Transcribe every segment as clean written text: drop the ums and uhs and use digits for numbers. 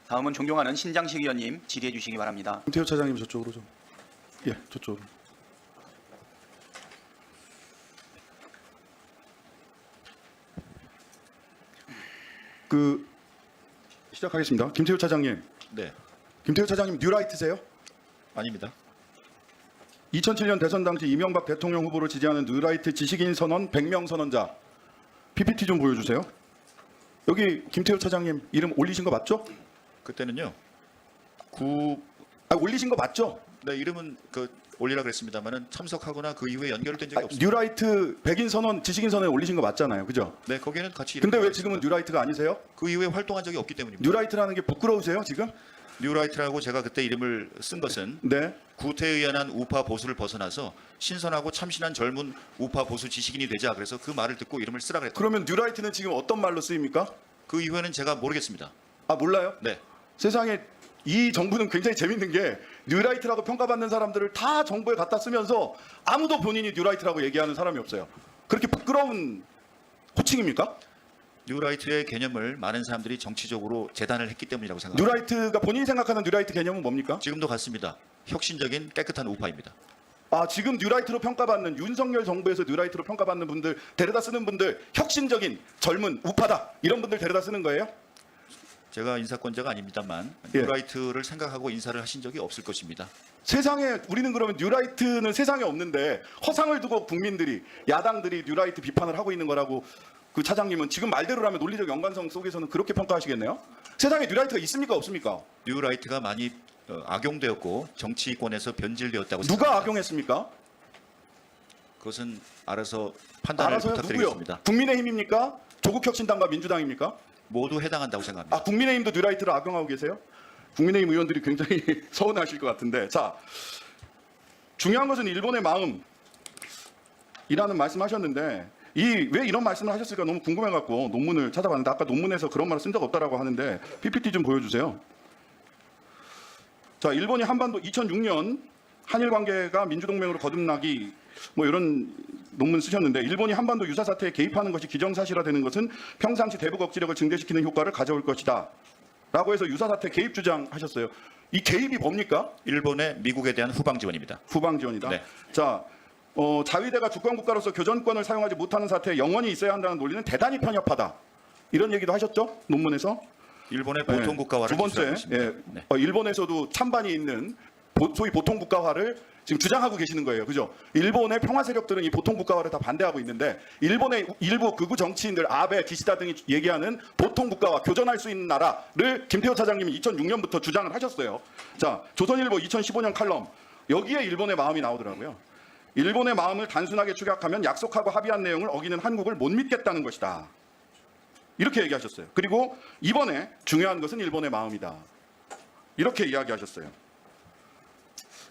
다음은 존경하는 신장식 의원님 질의해 주시기 바랍니다. 김태효 차장님 저쪽으로 좀. 예, 저쪽으로. 시작하겠습니다. 김태효 차장님. 네, 김태효 차장님 뉴라이트세요? 아닙니다. 2007년 대선 당시 이명박 대통령 후보를 지지하는 뉴라이트 지식인 선언 100명 선언자 PPT 좀 보여주세요. 여기 김태효 차장님 이름 올리신 거 맞죠? 그때는요. 올리신 거 맞죠? 네, 이름은 올리라 그랬습니다만은 참석하거나 그 이후에 연결된 적이 없습니다. 뉴라이트 백인 선언 지식인 선언에 올리신 거 맞잖아요, 그죠? 네, 거기에는 같이. 근데 왜 이름이 지금은 있습니다. 뉴라이트가 아니세요? 그 이후에 활동한 적이 없기 때문입니다. 뉴라이트라는 게 부끄러우세요 지금? 뉴라이트라고 제가 그때 이름을 쓴 것은 네. 구태에 의한 우파 보수를 벗어나서 신선하고 참신한 젊은 우파 보수 지식인이 되자, 그래서 그 말을 듣고 이름을 쓰라 그랬다. 그러면 뉴라이트는 지금 어떤 말로 쓰입니까? 그 이후에는 제가 모르겠습니다. 아 몰라요? 네, 세상에 이 정부는 굉장히 재밌는 게 뉴라이트라고 평가받는 사람들을 다 정부에 갖다 쓰면서 아무도 본인이 뉴라이트라고 얘기하는 사람이 없어요. 그렇게 부끄러운 호칭입니까? 뉴라이트의 개념을 많은 사람들이 정치적으로 재단을 했기 때문이라고 생각합니다. 뉴라이트가 본인이 생각하는 뉴라이트 개념은 뭡니까? 지금도 같습니다. 혁신적인 깨끗한 우파입니다. 아 지금 뉴라이트로 평가받는 윤석열 정부에서 뉴라이트로 평가받는 분들 데려다 쓰는 분들 혁신적인 젊은 우파다 이런 분들 데려다 쓰는 거예요? 제가 인사권자가 아닙니다만 예. 뉴라이트를 생각하고 인사를 하신 적이 없을 것입니다. 세상에 우리는 그러면 뉴라이트는 세상에 없는데 허상을 두고 국민들이 야당들이 뉴라이트 비판을 하고 있는 거라고 그 차장님은 지금 말대로라면 논리적 연관성 속에서는 그렇게 평가하시겠네요? 세상에 뉴라이트가 있습니까 없습니까? 뉴라이트가 많이 악용되었고 정치권에서 변질되었다고 누가 생각합니다. 악용했습니까? 그것은 알아서 판단을 알아서요? 부탁드리겠습니다. 누구요? 국민의힘입니까? 조국혁신당과 민주당입니까? 모두 해당한다고 생각합니다. 아 국민의힘도 뉴라이트를 악용하고 계세요? 국민의힘 의원들이 굉장히 서운하실 것 같은데 자 중요한 것은 일본의 마음이라는 말씀하셨는데 왜 이런 말씀을 하셨을까 너무 궁금해갖고 논문을 찾아봤는데 아까 논문에서 그런 말을 쓴 적 없다라고 하는데 PPT 좀 보여주세요. 자 일본이 한반도 2006년 한일 관계가 민주동맹으로 거듭나기 뭐 이런 논문 쓰셨는데 일본이 한반도 유사 사태에 개입하는 것이 기정사실화되는 것은 평상시 대북 억지력을 증대시키는 효과를 가져올 것이다 라고 해서 유사 사태 개입 주장하셨어요. 이 개입이 뭡니까? 일본의 미국에 대한 후방 지원입니다. 후방 지원이다. 네. 자 자위대가 주권 국가로서 교전권을 사용하지 못하는 사태에 영원히 있어야 한다는 논리는 대단히 편협하다. 이런 얘기도 하셨죠? 논문에서. 일본의 보통 국가화를 두 번째, 주장하고 있습니다. 네. 일본에서도 찬반이 있는 소위 보통 국가화를 지금 주장하고 계시는 거예요. 그죠? 일본의 평화 세력들은 이 보통 국가화를 다 반대하고 있는데 일본의 일부 극우 정치인들 아베, 기시다 등이 얘기하는 보통 국가화, 교전할 수 있는 나라를 김태호 차장님이 2006년부터 주장을 하셨어요. 자, 조선일보 2015년 칼럼 여기에 일본의 마음이 나오더라고요. 일본의 마음을 단순하게 축약하면 약속하고 합의한 내용을 어기는 한국을 못 믿겠다는 것이다. 이렇게 얘기하셨어요. 그리고 이번에 중요한 것은 일본의 마음이다. 이렇게 이야기하셨어요.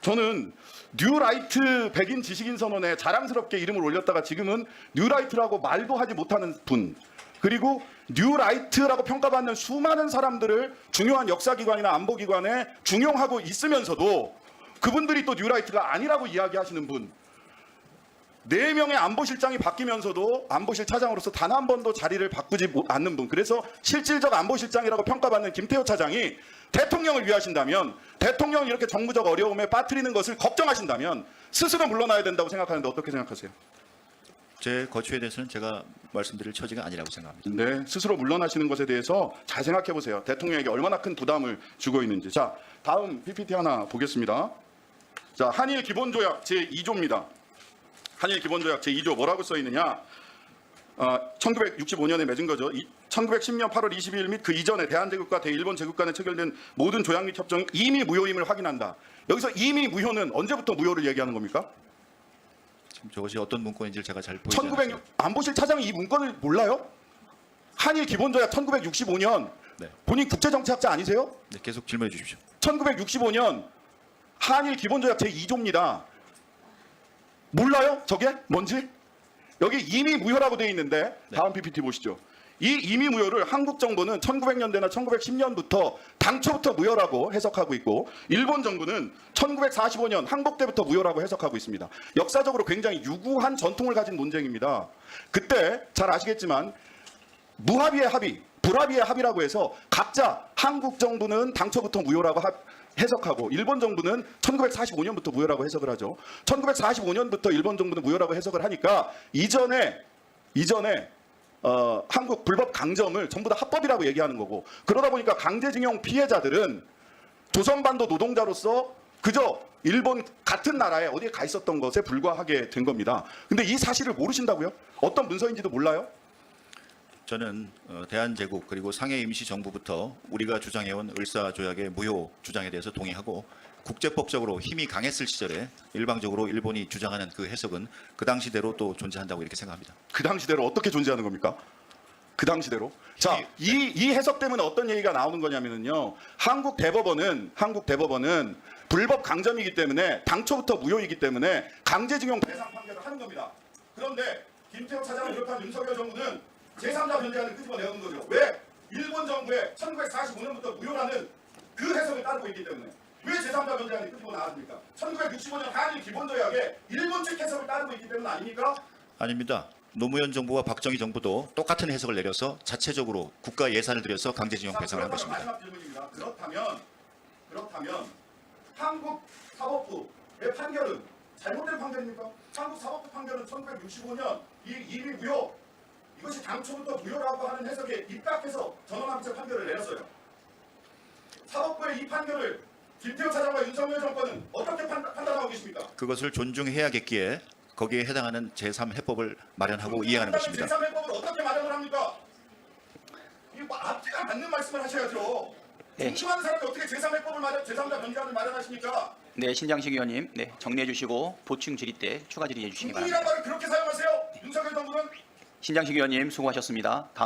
저는 뉴라이트 백인 지식인 선언에 자랑스럽게 이름을 올렸다가 지금은 뉴라이트라고 말도 하지 못하는 분 그리고 뉴라이트라고 평가받는 수많은 사람들을 중요한 역사기관이나 안보기관에 중용하고 있으면서도 그분들이 또 뉴라이트가 아니라고 이야기하시는 분 4명의 안보실장이 바뀌면서도 안보실 차장으로서 단 한 번도 자리를 바꾸지 않는 분 그래서 실질적 안보실장이라고 평가받는 김태호 차장이 대통령을 위하신다면 대통령이 이렇게 정부적 어려움에 빠뜨리는 것을 걱정하신다면 스스로 물러나야 된다고 생각하는데 어떻게 생각하세요? 제 거취에 대해서는 제가 말씀드릴 처지가 아니라고 생각합니다. 네, 스스로 물러나시는 것에 대해서 잘 생각해 보세요. 대통령에게 얼마나 큰 부담을 주고 있는지. 자, 다음 PPT 하나 보겠습니다. 자, 한일 기본조약 제2조입니다. 한일 기본조약 제2조 뭐라고 써 있느냐? 1965년에 맺은 거죠. 1910년 8월 22일 및 그 이전에 대한제국과 대일본 제국 간에 체결된 모든 조약 및 협정이 이미 무효임을 확인한다. 여기서 이미 무효는 언제부터 무효를 얘기하는 겁니까? 지금 저것이 어떤 문건인지를 제가 잘 보이지 1906 않아서. 안보실 차장이 이 문건을 몰라요? 한일 기본조약 1965년 네. 본인 국제정치학자 아니세요? 네, 계속 질문해 주십시오. 1965년 한일 기본조약 제2조입니다. 몰라요? 저게 뭔지? 여기 이미 무효라고 되어 있는데 다음 PPT 보시죠. 이 이미 무효를 한국 정부는 1900년대나 1910년부터 당초부터 무효라고 해석하고 있고 일본 정부는 1945년 항복 때부터 무효라고 해석하고 있습니다. 역사적으로 굉장히 유구한 전통을 가진 논쟁입니다. 그때 잘 아시겠지만 무합의의 합의, 불합의의 합의라고 해서 각자 한국 정부는 당초부터 무효라고 해석하고 일본 정부는 1945년부터 무효라고 해석을 하죠. 1945년부터 일본 정부는 무효라고 해석을 하니까 이전에 한국 불법 강점을 전부 다 합법이라고 얘기하는 거고, 그러다 보니까 강제징용 피해자들은 조선반도 노동자로서 그저 일본 같은 나라에 어디에 가 있었던 것에 불과하게 된 겁니다. 근데 이 사실을 모르신다고요? 어떤 문서인지도 몰라요? 저는 대한제국 그리고 상해 임시정부부터 우리가 주장해온 을사조약의 무효 주장에 대해서 동의하고, 국제법적으로 힘이 강했을 시절에 일방적으로 일본이 주장하는 그 해석은 그 당시대로 또 존재한다고 이렇게 생각합니다. 그 당시대로 어떻게 존재하는 겁니까? 그 당시대로. 자, 이 해석 때문에 어떤 얘기가 나오는 거냐면요. 한국 대법원은 불법 강점이기 때문에 당초부터 무효이기 때문에 강제징용 대상 판결을 하는 겁니다. 그런데 김태호 차장을 비롯한 윤석열 정부는 제3자 변제안을 끄집어내는 거죠. 왜? 일본 정부의 1945년부터 무효라는 그 해석을 따르고 있기 때문에. 왜 제3자 변제안이 끄집어 나왔습니까? 1965년 한일 기본조약에 일본 측 해석을 따르고 있기 때문 아닙니까? 아닙니다. 노무현 정부와 박정희 정부도 똑같은 해석을 내려서 자체적으로 국가 예산을 들여서 강제징용 배상을 한 것입니다. 마지막 질문입니다. 그렇다면 한국 사법부의 판결은 잘못된 판결입니까? 한국 사법부 판결은 1965년 이미 무효, 이것이 당초부터 무효라고 하는 해석에 입각해서 전원합의체 판결을 내렸어요. 사법부의 이 판결을 김태호 차장과 윤석열 정권은 어떻게 판단하고 계십니까? 그것을 존중해야겠기에 거기에 해당하는 제3해법을 마련하고 이행하는 것입니다. 제3해법을 어떻게 마련을 합니까? 이거 앞뒤가 맞는 말씀을 하셔야죠. 네. 중심하는 사람이 어떻게 제3해법을 제3자 변제안을 마련하십니까? 네, 신장식 의원님, 네, 정리해 주시고 보충 질의 때 추가 질의해 주시기 바랍니다. 중국이란 말을 그렇게 사용하세요? 윤석열 정부는 신장식 의원님 수고하셨습니다. 다음